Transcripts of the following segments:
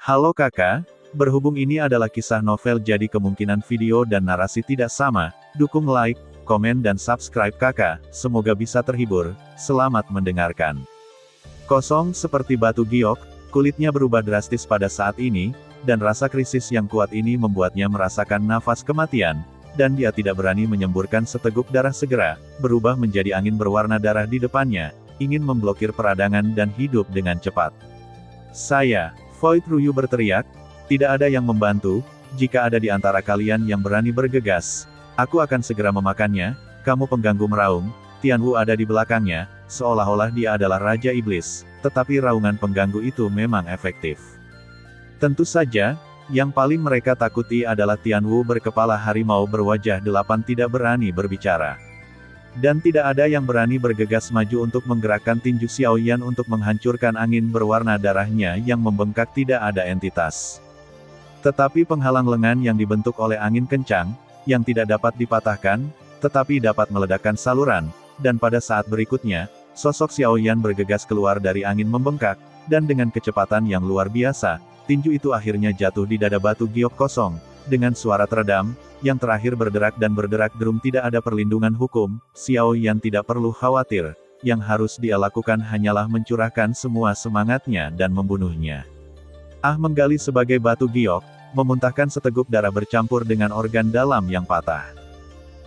Halo kakak, berhubung ini adalah kisah novel jadi kemungkinan video dan narasi tidak sama, dukung like, komen dan subscribe kakak, semoga bisa terhibur, selamat mendengarkan. Kosong seperti batu giok, kulitnya berubah drastis pada saat ini, dan rasa krisis yang kuat ini membuatnya merasakan nafas kematian, dan dia tidak berani menyemburkan seteguk darah segera, berubah menjadi angin berwarna darah di depannya, ingin memblokir peradangan dan hidup dengan cepat. Saya, Void Ruyu berteriak, tidak ada yang membantu, jika ada di antara kalian yang berani bergegas, aku akan segera memakannya, kamu pengganggu meraung, Tianwu ada di belakangnya, seolah-olah dia adalah Raja Iblis, tetapi raungan pengganggu itu memang efektif. Tentu saja, yang paling mereka takuti adalah Tianwu berkepala harimau berwajah delapan tidak berani berbicara. Dan tidak ada yang berani bergegas maju untuk menggerakkan tinju Xiaoyan untuk menghancurkan angin berwarna darahnya yang membengkak tidak ada entitas. Tetapi penghalang lengan yang dibentuk oleh angin kencang, yang tidak dapat dipatahkan, tetapi dapat meledakkan saluran, dan pada saat berikutnya, sosok Xiaoyan bergegas keluar dari angin membengkak, dan dengan kecepatan yang luar biasa, tinju itu akhirnya jatuh di dada batu giok kosong, dengan suara teredam, yang terakhir berderak dan berderak derum tidak ada perlindungan hukum, Xiaoyan tidak perlu khawatir, yang harus dia lakukan hanyalah mencurahkan semua semangatnya dan membunuhnya. Menggali sebagai batu giok, memuntahkan seteguk darah bercampur dengan organ dalam yang patah.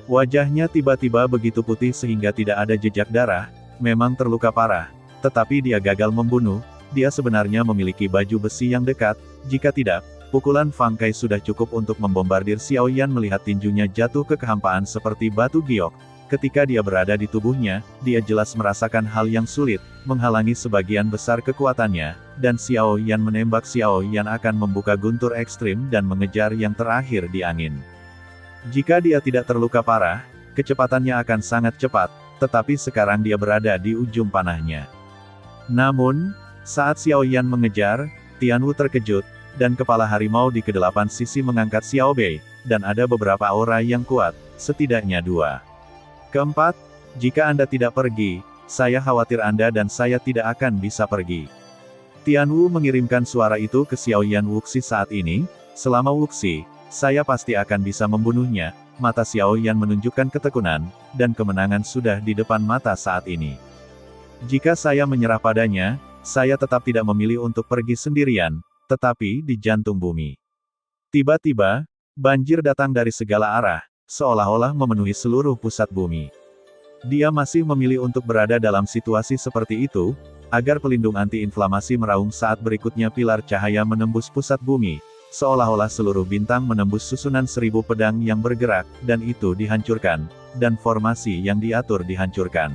Wajahnya tiba-tiba begitu putih sehingga tidak ada jejak darah, memang terluka parah, tetapi dia gagal membunuh, dia sebenarnya memiliki baju besi yang dekat, jika tidak, pukulan Fang Kai sudah cukup untuk membombardir Xiaoyan melihat tinjunya jatuh ke kehampaan seperti batu giok. Ketika dia berada di tubuhnya, dia jelas merasakan hal yang sulit, menghalangi sebagian besar kekuatannya, dan Xiaoyan menembak Xiaoyan akan membuka guntur ekstrim dan mengejar yang terakhir di angin. Jika dia tidak terluka parah, kecepatannya akan sangat cepat, tetapi sekarang dia berada di ujung panahnya. Namun, saat Xiaoyan mengejar, Tianwu terkejut, dan kepala harimau di kedelapan sisi mengangkat Xiaobei, dan ada beberapa aura yang kuat, setidaknya dua. Keempat, jika Anda tidak pergi, saya khawatir Anda dan saya tidak akan bisa pergi. Tianwu mengirimkan suara itu ke Xiaoyan Wuxi saat ini, selama Wuxi, saya pasti akan bisa membunuhnya, mata Xiaoyan menunjukkan ketekunan, dan kemenangan sudah di depan mata saat ini. Jika saya menyerah padanya, saya tetap tidak memilih untuk pergi sendirian, tetapi di jantung bumi. Tiba-tiba, banjir datang dari segala arah, seolah-olah memenuhi seluruh pusat bumi. Dia masih memilih untuk berada dalam situasi seperti itu, agar pelindung anti-inflamasi meraung saat berikutnya pilar cahaya menembus pusat bumi, seolah-olah seluruh bintang menembus susunan 1000 pedang yang bergerak, dan itu dihancurkan, dan formasi yang diatur dihancurkan.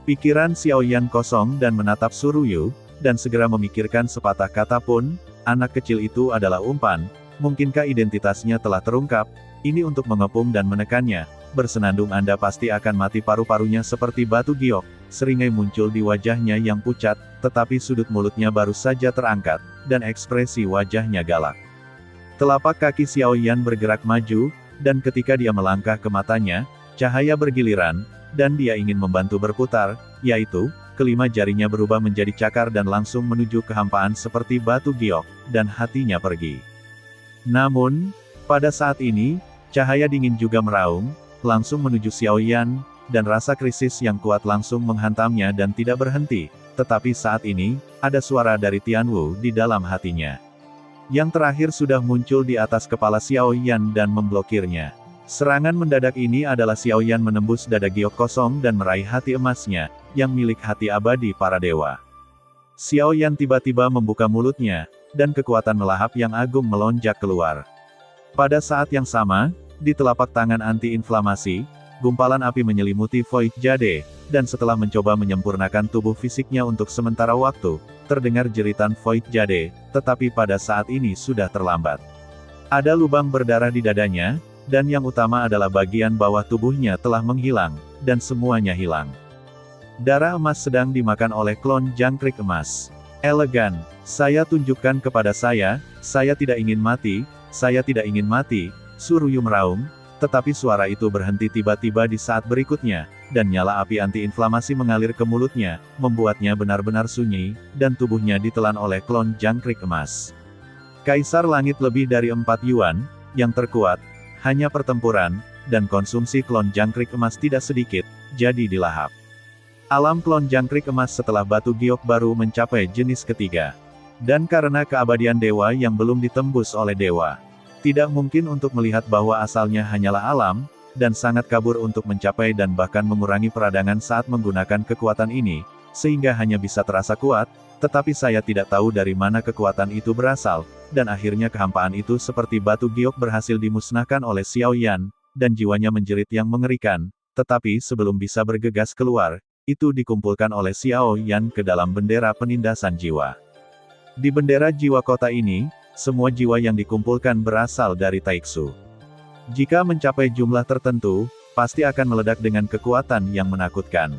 Pikiran Xiaoyan kosong dan menatap Suruyu, dan segera memikirkan sepatah kata pun, anak kecil itu adalah umpan, mungkinkah identitasnya telah terungkap, ini untuk mengepung dan menekannya, bersenandung Anda pasti akan mati paru-parunya seperti batu giok, seringai muncul di wajahnya yang pucat, tetapi sudut mulutnya baru saja terangkat, dan ekspresi wajahnya galak. Telapak kaki Xiaoyan bergerak maju, dan ketika dia melangkah ke matanya, cahaya bergiliran, dan dia ingin membantu berputar, yaitu, kelima jarinya berubah menjadi cakar dan langsung menuju kehampaan seperti batu giok, dan hatinya pergi. Namun, pada saat ini, cahaya dingin juga meraung, langsung menuju Xiaoyan, dan rasa krisis yang kuat langsung menghantamnya dan tidak berhenti, tetapi saat ini, ada suara dari Tianwu di dalam hatinya. Yang terakhir sudah muncul di atas kepala Xiaoyan dan memblokirnya. Serangan mendadak ini adalah Xiaoyan menembus dada giok kosong dan meraih hati emasnya, yang milik hati abadi para dewa. Xiaoyan tiba-tiba membuka mulutnya, dan kekuatan melahap yang agung melonjak keluar. Pada saat yang sama, di telapak tangan anti-inflamasi, gumpalan api menyelimuti Void Jade, dan setelah mencoba menyempurnakan tubuh fisiknya untuk sementara waktu, terdengar jeritan Void Jade, tetapi pada saat ini sudah terlambat. Ada lubang berdarah di dadanya, dan yang utama adalah bagian bawah tubuhnya telah menghilang, dan semuanya hilang. Darah emas sedang dimakan oleh klon jangkrik emas. Elegan, saya tunjukkan kepada saya tidak ingin mati, saya tidak ingin mati, Suruyu meraung, tetapi suara itu berhenti tiba-tiba di saat berikutnya, dan nyala api anti-inflamasi mengalir ke mulutnya, membuatnya benar-benar sunyi, dan tubuhnya ditelan oleh klon jangkrik emas. Kaisar Langit lebih dari 4 yuan, yang terkuat, hanya pertempuran, dan konsumsi klon jangkrik emas tidak sedikit, jadi dilahap. Alam klon jangkrik emas setelah batu giok baru mencapai jenis ketiga. Dan karena keabadian dewa yang belum ditembus oleh dewa, tidak mungkin untuk melihat bahwa asalnya hanyalah alam, dan sangat kabur untuk mencapai dan bahkan mengurangi peradangan saat menggunakan kekuatan ini, sehingga hanya bisa terasa kuat, tetapi saya tidak tahu dari mana kekuatan itu berasal, dan akhirnya kehampaan itu seperti batu giok berhasil dimusnahkan oleh Xiao Yan, dan jiwanya menjerit yang mengerikan, tetapi sebelum bisa bergegas keluar, itu dikumpulkan oleh Xiao Yan ke dalam bendera penindasan jiwa. Di bendera jiwa kota ini, semua jiwa yang dikumpulkan berasal dari Taiksu. Jika mencapai jumlah tertentu, pasti akan meledak dengan kekuatan yang menakutkan.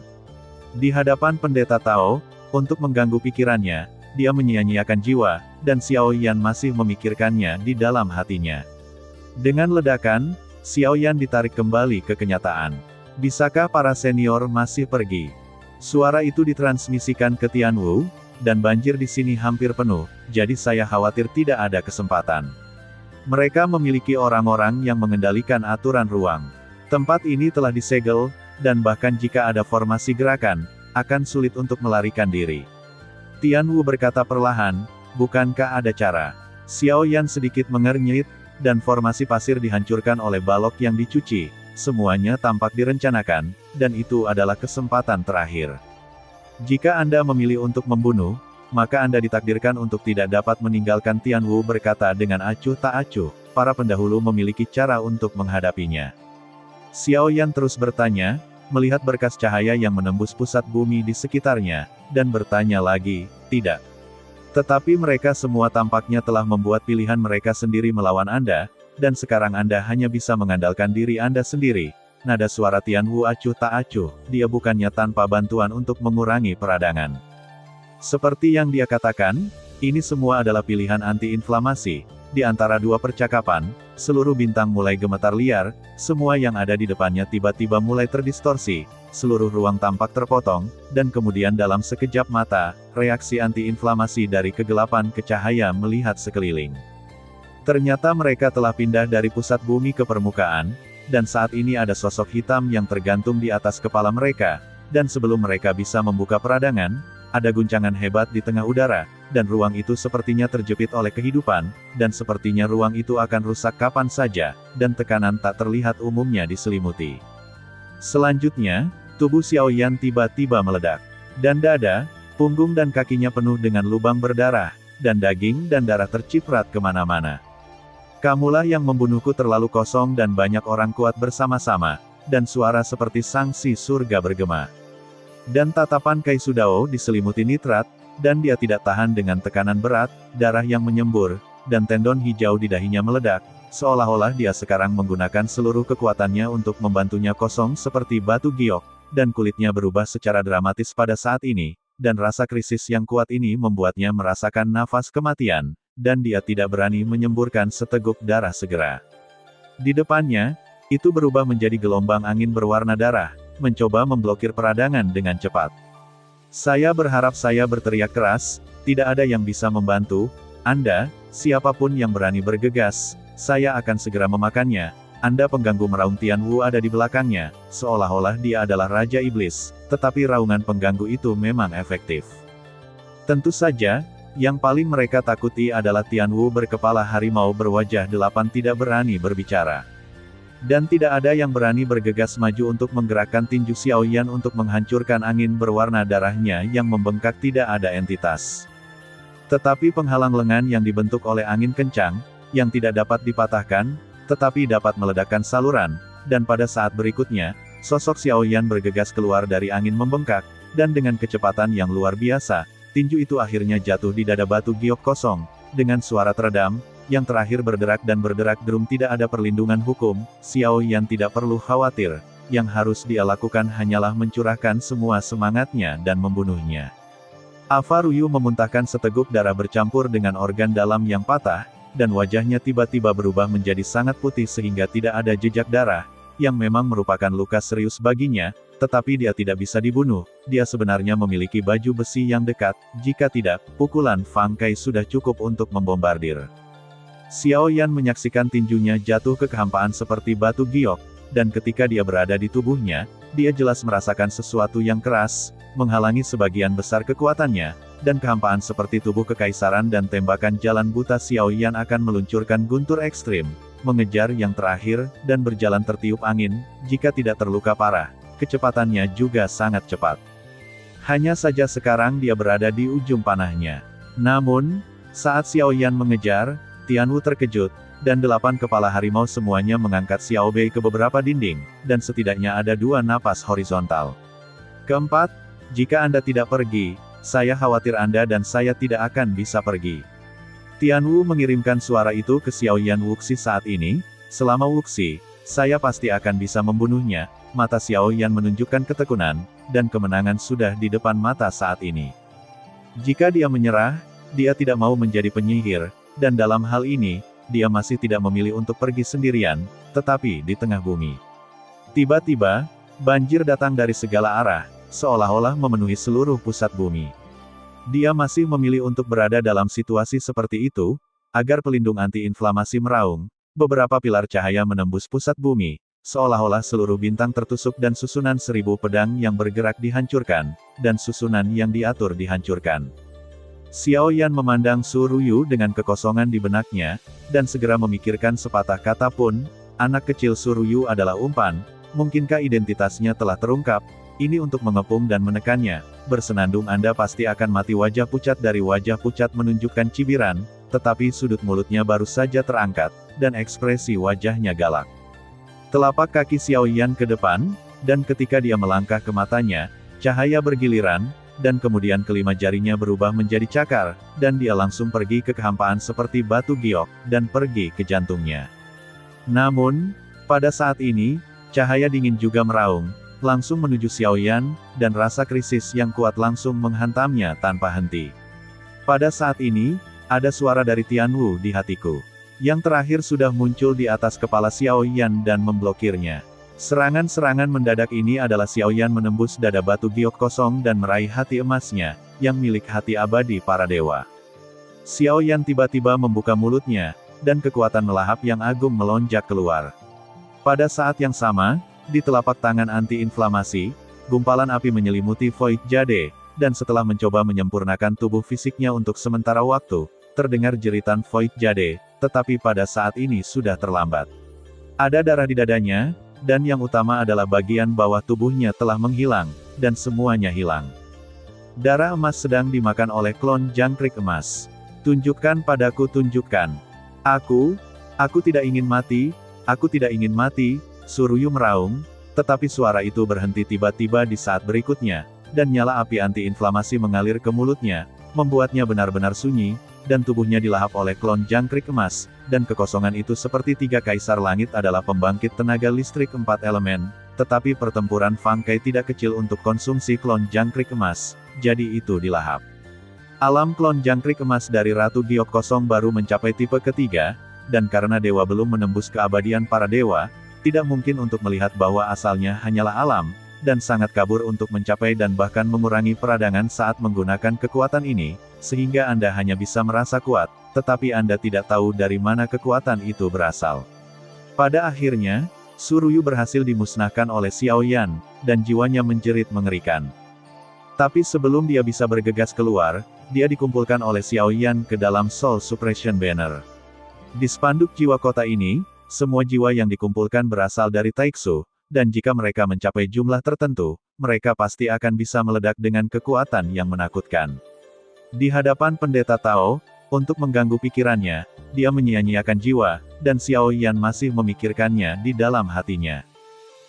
Di hadapan pendeta Tao, untuk mengganggu pikirannya, dia menyia-nyiakan jiwa, dan Xiao Yan masih memikirkannya di dalam hatinya. Dengan ledakan, Xiao Yan ditarik kembali ke kenyataan. Bisakah para senior masih pergi? Suara itu ditransmisikan ke Tianwu, dan banjir di sini hampir penuh, jadi saya khawatir tidak ada kesempatan. Mereka memiliki orang-orang yang mengendalikan aturan ruang. Tempat ini telah disegel, dan bahkan jika ada formasi gerakan, akan sulit untuk melarikan diri. Tianwu berkata perlahan, bukankah ada cara? Xiao Yan sedikit mengernyit, dan formasi pasir dihancurkan oleh balok yang dicuci. Semuanya tampak direncanakan, dan itu adalah kesempatan terakhir. Jika Anda memilih untuk membunuh, maka Anda ditakdirkan untuk tidak dapat meninggalkan. Tianwu berkata dengan acuh tak acuh, para pendahulu memiliki cara untuk menghadapinya. Xiao Yan terus bertanya, melihat berkas cahaya yang menembus pusat bumi di sekitarnya, dan bertanya lagi, tidak. Tetapi mereka semua tampaknya telah membuat pilihan mereka sendiri melawan Anda, dan sekarang Anda hanya bisa mengandalkan diri Anda sendiri. Nada suara Tianwu acuh tak acuh, dia bukannya tanpa bantuan untuk mengurangi peradangan. Seperti yang dia katakan, ini semua adalah pilihan anti-inflamasi. Di antara dua percakapan, seluruh bintang mulai gemetar liar, semua yang ada di depannya tiba-tiba mulai terdistorsi, seluruh ruang tampak terpotong, dan kemudian dalam sekejap mata, reaksi anti-inflamasi dari kegelapan ke cahaya melihat sekeliling. Ternyata mereka telah pindah dari pusat bumi ke permukaan, dan saat ini ada sosok hitam yang tergantung di atas kepala mereka, dan sebelum mereka bisa membuka peradangan, ada guncangan hebat di tengah udara, dan ruang itu sepertinya terjepit oleh kehidupan, dan sepertinya ruang itu akan rusak kapan saja, dan tekanan tak terlihat umumnya diselimuti. Selanjutnya, tubuh Xiao Yan tiba-tiba meledak. Dan dada, punggung dan kakinya penuh dengan lubang berdarah, dan daging dan darah terciprat kemana-mana. Kamulah yang membunuhku. Terlalu kosong dan banyak orang kuat bersama-sama, dan suara seperti sangsi surga bergema. Dan tatapan Kai Sudao diselimuti nitrat, dan dia tidak tahan dengan tekanan berat, darah yang menyembur, dan tendon hijau di dahinya meledak, seolah-olah dia sekarang menggunakan seluruh kekuatannya untuk membantunya kosong seperti batu giok, dan kulitnya berubah secara dramatis pada saat ini, dan rasa krisis yang kuat ini membuatnya merasakan nafas kematian, dan dia tidak berani menyemburkan seteguk darah segera. Di depannya, itu berubah menjadi gelombang angin berwarna darah, mencoba memblokir peradangan dengan cepat. Saya berharap. Saya berteriak keras, tidak ada yang bisa membantu, Anda, siapapun yang berani bergegas, saya akan segera memakannya. Anda pengganggu, meraung. Tianwu ada di belakangnya, seolah-olah dia adalah Raja Iblis, tetapi raungan pengganggu itu memang efektif. Tentu saja, yang paling mereka takuti adalah Tianwu berkepala harimau berwajah 8 tidak berani berbicara. Dan tidak ada yang berani bergegas maju untuk menggerakkan tinju Xiao Yan untuk menghancurkan angin berwarna darahnya yang membengkak. Tidak ada entitas. Tetapi penghalang lengan yang dibentuk oleh angin kencang, yang tidak dapat dipatahkan, tetapi dapat meledakkan saluran, dan pada saat berikutnya, sosok Xiao Yan bergegas keluar dari angin membengkak, dan dengan kecepatan yang luar biasa, tinju itu akhirnya jatuh di dada batu giok kosong, dengan suara teredam, yang terakhir berderak dan berderak derum. Tidak ada perlindungan hukum, Xiao Yan tidak perlu khawatir, yang harus dia lakukan hanyalah mencurahkan semua semangatnya dan membunuhnya. Ava Ruyu memuntahkan seteguk darah bercampur dengan organ dalam yang patah, dan wajahnya tiba-tiba berubah menjadi sangat putih sehingga tidak ada jejak darah, yang memang merupakan luka serius baginya, tetapi dia tidak bisa dibunuh. Dia sebenarnya memiliki baju besi yang dekat, jika tidak, pukulan Fang Kai sudah cukup untuk membombardir. Xiao Yan menyaksikan tinjunya jatuh ke kehampaan seperti batu giok, dan ketika dia berada di tubuhnya, dia jelas merasakan sesuatu yang keras, menghalangi sebagian besar kekuatannya, dan kehampaan seperti tubuh kekaisaran dan tembakan jalan buta Xiao Yan akan meluncurkan guntur ekstrim, mengejar yang terakhir, dan berjalan tertiup angin, jika tidak terluka parah. Kecepatannya juga sangat cepat. Hanya saja sekarang dia berada di ujung panahnya. Namun, saat Xiao Yan mengejar, Tianwu terkejut, dan 8 kepala harimau semuanya mengangkat Xiao Bei ke beberapa dinding, dan setidaknya ada 2 napas horizontal. Keempat, jika Anda tidak pergi, saya khawatir Anda dan saya tidak akan bisa pergi. Tianwu mengirimkan suara itu ke Xiao Yan Wuxi saat ini, selama Wuxi, saya pasti akan bisa membunuhnya. Mata Xiao Yan menunjukkan ketekunan, dan kemenangan sudah di depan mata saat ini. Jika dia menyerah, dia tidak mau menjadi penyihir, dan dalam hal ini, dia masih tidak memilih untuk pergi sendirian, tetapi di tengah bumi. Tiba-tiba, banjir datang dari segala arah, seolah-olah memenuhi seluruh pusat bumi. Dia masih memilih untuk berada dalam situasi seperti itu, agar pelindung anti-inflamasi meraung. Beberapa pilar cahaya menembus pusat bumi, seolah-olah seluruh bintang tertusuk dan susunan 1000 pedang yang bergerak dihancurkan, dan susunan yang diatur dihancurkan. Xiao Yan memandang Su Ruyu dengan kekosongan di benaknya, dan segera memikirkan sepatah kata pun, anak kecil Su Ruyu adalah umpan, mungkinkah identitasnya telah terungkap, ini untuk mengepung dan menekannya, bersenandung Anda pasti akan mati. Wajah pucat dari wajah pucat menunjukkan cibiran, tetapi sudut mulutnya baru saja terangkat, dan ekspresi wajahnya galak. Telapak kaki Xiao Yan ke depan, dan ketika dia melangkah ke matanya, cahaya bergiliran, dan kemudian kelima jarinya berubah menjadi cakar, dan dia langsung pergi ke kehampaan seperti batu giok, dan pergi ke jantungnya. Namun, pada saat ini, cahaya dingin juga meraung, langsung menuju Xiao Yan, dan rasa krisis yang kuat langsung menghantamnya tanpa henti. Pada saat ini, ada suara dari Tianwu di hatiku. Yang terakhir sudah muncul di atas kepala Xiao Yan dan memblokirnya. Serangan-serangan mendadak ini adalah Xiao Yan menembus dada batu giok kosong dan meraih hati emasnya, yang milik hati abadi para dewa. Xiao Yan tiba-tiba membuka mulutnya, dan kekuatan melahap yang agung melonjak keluar. Pada saat yang sama, di telapak tangan anti-inflamasi, gumpalan api menyelimuti Void Jade, dan setelah mencoba menyempurnakan tubuh fisiknya untuk sementara waktu, terdengar jeritan Void Jade, tetapi pada saat ini sudah terlambat. Ada darah di dadanya, dan yang utama adalah bagian bawah tubuhnya telah menghilang, dan semuanya hilang. Darah emas sedang dimakan oleh klon jangkrik emas. Tunjukkan padaku, tunjukkan. Aku tidak ingin mati, aku tidak ingin mati, Su Ruyu meraung, tetapi suara itu berhenti tiba-tiba di saat berikutnya, dan nyala api anti-inflamasi mengalir ke mulutnya, membuatnya benar-benar sunyi, dan tubuhnya dilahap oleh klon jangkrik emas, dan kekosongan itu seperti 3 kaisar langit adalah pembangkit tenaga listrik 4 elemen, tetapi pertempuran Fang Kai tidak kecil untuk konsumsi klon jangkrik emas, jadi itu dilahap. Alam klon jangkrik emas dari Ratu Giok Kosong baru mencapai tipe ketiga, dan karena dewa belum menembus keabadian para dewa, tidak mungkin untuk melihat bahwa asalnya hanyalah alam, dan sangat kabur untuk mencapai dan bahkan mengurangi peradangan saat menggunakan kekuatan ini, sehingga Anda hanya bisa merasa kuat, tetapi Anda tidak tahu dari mana kekuatan itu berasal. Pada akhirnya, Su Ruyu berhasil dimusnahkan oleh Xiao Yan, dan jiwanya menjerit mengerikan. Tapi sebelum dia bisa bergegas keluar, dia dikumpulkan oleh Xiao Yan ke dalam Soul Suppression Banner. Di spanduk jiwa kota ini, semua jiwa yang dikumpulkan berasal dari Taiksu, dan jika mereka mencapai jumlah tertentu, mereka pasti akan bisa meledak dengan kekuatan yang menakutkan. Di hadapan Pendeta Tao, untuk mengganggu pikirannya, dia menyia-nyiakan jiwa, dan Xiao Yan masih memikirkannya di dalam hatinya.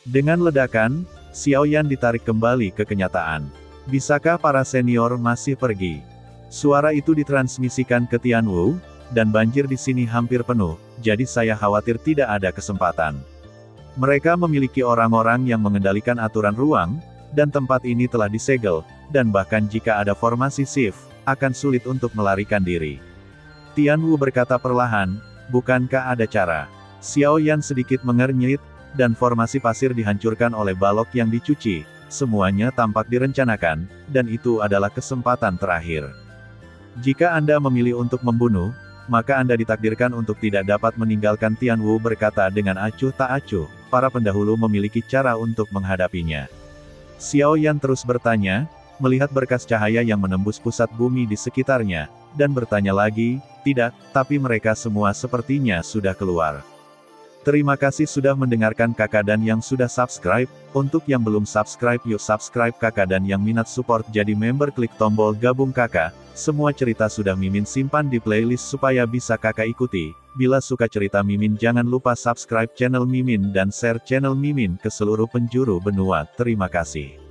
Dengan ledakan, Xiao Yan ditarik kembali ke kenyataan. Bisakah para senior masih pergi? Suara itu ditransmisikan ke Tianwu, dan banjir di sini hampir penuh, jadi saya khawatir tidak ada kesempatan. Mereka memiliki orang-orang yang mengendalikan aturan ruang, dan tempat ini telah disegel, dan bahkan jika ada formasi shift, akan sulit untuk melarikan diri. Tianwu berkata perlahan, bukankah ada cara? Xiao Yan sedikit mengernyit, dan formasi pasir dihancurkan oleh balok yang dicuci, semuanya tampak direncanakan, dan itu adalah kesempatan terakhir. Jika Anda memilih untuk membunuh, maka Anda ditakdirkan untuk tidak dapat meninggalkan Tianwu berkata dengan acuh tak acuh, para pendahulu memiliki cara untuk menghadapinya. Xiao Yan terus bertanya, melihat berkas cahaya yang menembus pusat bumi di sekitarnya, dan bertanya lagi, tidak, tapi mereka semua sepertinya sudah keluar. Terima kasih sudah mendengarkan kakak dan yang sudah subscribe. Untuk yang belum subscribe yuk subscribe kakak, dan yang minat support jadi member klik tombol gabung kakak. Semua cerita sudah Mimin simpan di playlist supaya bisa kakak ikuti. Bila suka cerita Mimin jangan lupa subscribe channel Mimin dan share channel Mimin ke seluruh penjuru benua. Terima kasih.